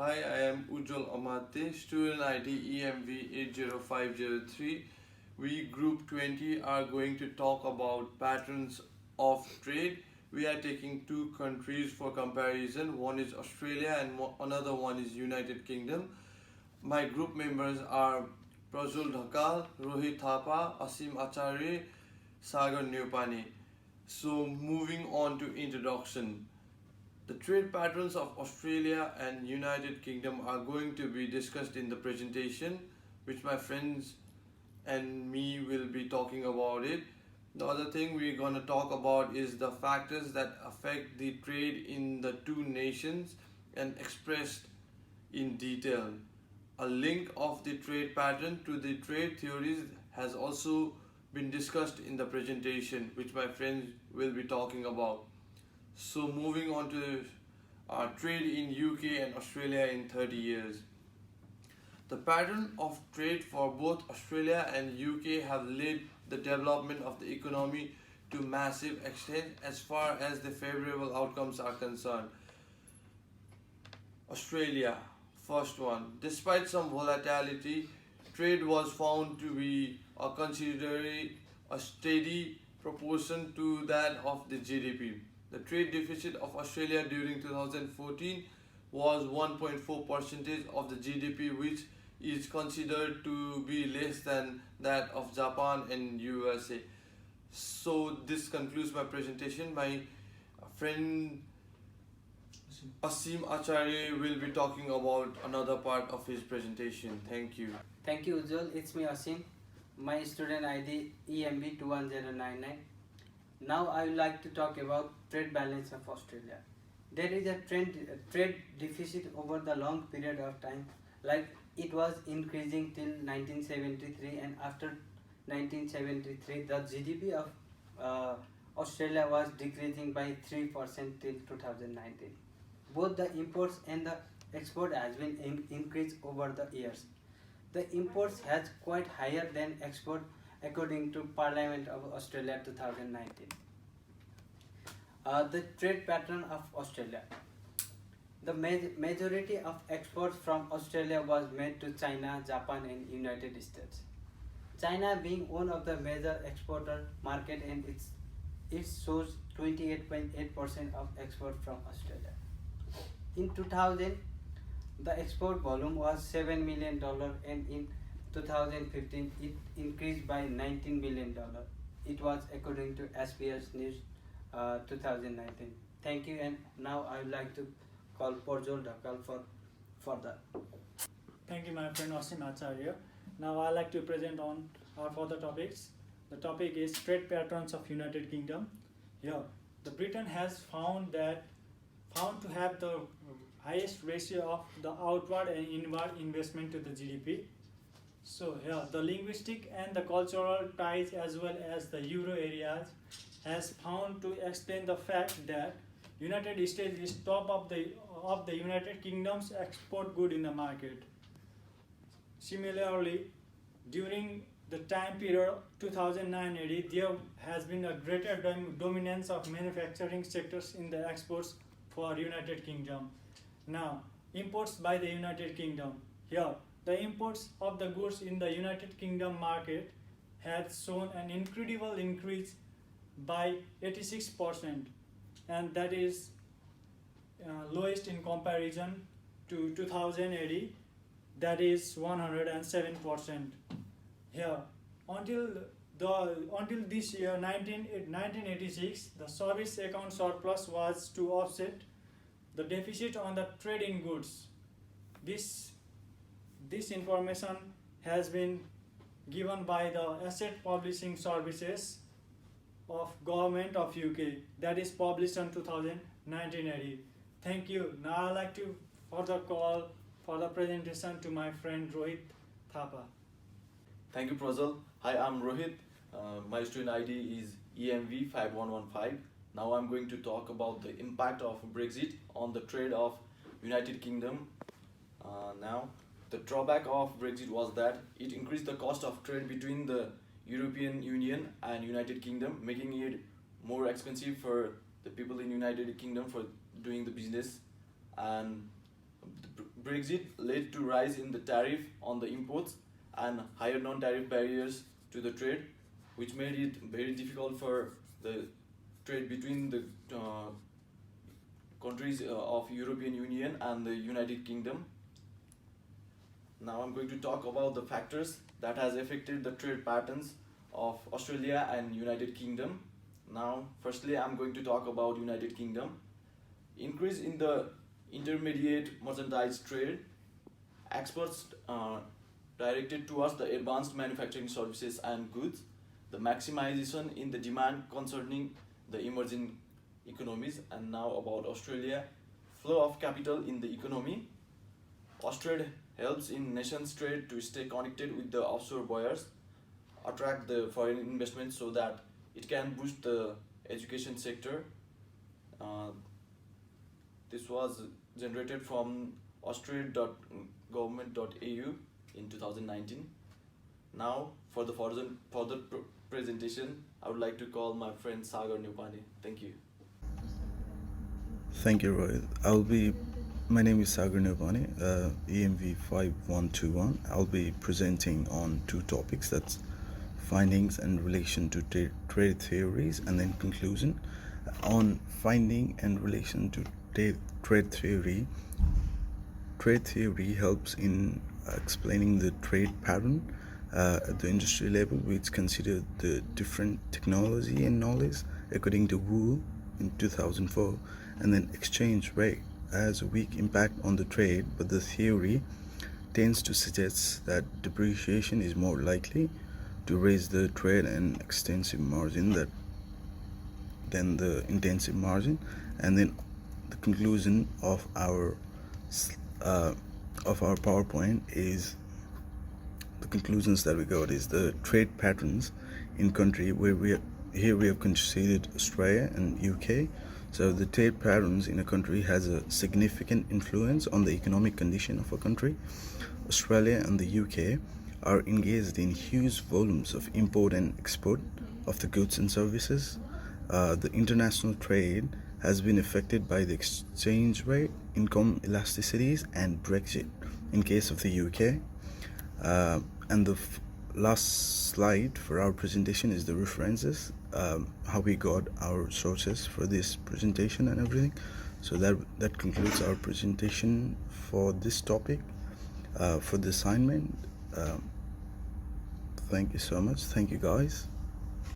Hi, I am Ujjwal Amate, student ID EMV 80503. We group 20 are going to talk about patterns of trade. We are taking two countries for comparison. One is Australia and another one is United Kingdom. My group members are Prajul Dhakal, Rohit Thapa, Asim Acharya, Sagar Neopani. So moving on to introduction. The trade patterns of Australia and United Kingdom are going to be discussed in the presentation, which my friends and me will be talking about it. The other thing we're going to talk about is the factors that affect the trade in the two nations and expressed in detail. A link of the trade pattern to the trade theories has also been discussed in the presentation, which my friends will be talking about. So moving on to trade in UK and Australia in 30 years. The pattern of trade for both Australia and UK have led the development of the economy to massive extent as far as the favorable outcomes are concerned. Australia, first one. Despite some volatility, trade was found to be considerably a steady proportion to that of the GDP. The trade deficit of Australia during 2014 was 1.4 percentage of the GDP, which is considered to be less than that of Japan and USA. So this concludes my presentation. My friend Asim Acharya will be talking about another part of his presentation. Thank you. Thank you, Ujjwal. It's me, Asim. My student ID EMB 21099. Now I would like to talk about trade balance of Australia. There is a trade deficit over the long period of time, like it was increasing till 1973, and after 1973 the GDP of Australia was decreasing by 3% till 2019. Both the imports and the export has been increased over the years. The imports has quite higher than export according to Parliament of Australia 2019. The trade pattern of Australia. The majority of exports from Australia was made to China, Japan and United States. China being one of the major exporter market, and it shows 28.8% of export from Australia. In 2000, the export volume was $7 million, and in 2015 it increased by $19 million. It was according to SBS News 2019. Thank you, and now I would like to call Prajul Dhakal for further. Thank you, my friend Asim Acharya. Now I like to present on our further topics. The topic is trade patterns of United Kingdom. Here, the Britain has found to have the highest ratio of the outward and inward investment to the GDP. So here, the linguistic and the cultural ties as well as the euro areas has found to explain the fact that United States is top of the United Kingdom's export good in the market. Similarly, during the time period 2009-80, there has been a greater dominance of manufacturing sectors in the exports for United Kingdom. Now, imports by the United Kingdom. Here, the imports of the goods in the United Kingdom market has shown an incredible increase by 86%, and that is lowest in comparison to 2080, that is 107%. Here, until this year 1986, the service account surplus was to offset the deficit on the trade in goods. This information has been given by the Asset Publishing Services of Government of UK, that is published on 2019-80. Thank you. Now I'd like to further call for the presentation to my friend Rohit Thapa. Thank you, Prajal. Hi, I'm Rohit. My student ID is EMV 5115. Now I'm going to talk about the impact of Brexit on the trade of United Kingdom. Now, the drawback of Brexit was that it increased the cost of trade between the European Union and United Kingdom, making it more expensive for the people in United Kingdom for doing the business. And Brexit led to rise in the tariff on the imports and higher non-tariff barriers to the trade, which made it very difficult for the trade between the countries of European Union and the United Kingdom. Now I'm going to talk about the factors that has affected the trade patterns of Australia and United Kingdom. Now, firstly, I'm going to talk about United Kingdom. Increase in the intermediate merchandise trade, exports directed towards the advanced manufacturing services and goods, the maximization in the demand concerning the emerging economies. And now about Australia, flow of capital in the economy. Austrade helps in nations' trade to stay connected with the offshore buyers, attract the foreign investment so that it can boost the education sector. This was generated from austrade.government.au in 2019. Now, for the further presentation, I would like to call my friend Sagar Nupani. Thank you. Thank you, Rohit. My name is Sagar Nirvani, EMV 5121. I'll be presenting on two topics, that's findings in relation to trade theories and then conclusion. On finding and relation to trade theory helps in explaining the trade pattern at the industry level, which considered the different technology and knowledge according to Wu in 2004, and then exchange rate has a weak impact on the trade, but the theory tends to suggest that depreciation is more likely to raise the trade and extensive margin than the intensive margin. And then the conclusion of our PowerPoint is the conclusions that we got is the trade patterns in country where we have considered Australia and UK. So the trade patterns in a country has a significant influence on the economic condition of a country. Australia and the UK are engaged in huge volumes of import and export of the goods and services. The international trade has been affected by the exchange rate, income elasticities, and Brexit in case of the UK. And the last slide for our presentation is the references, how we got our sources for this presentation and everything. So that concludes our presentation for this topic, for the assignment. Thank you so much. Thank you, guys.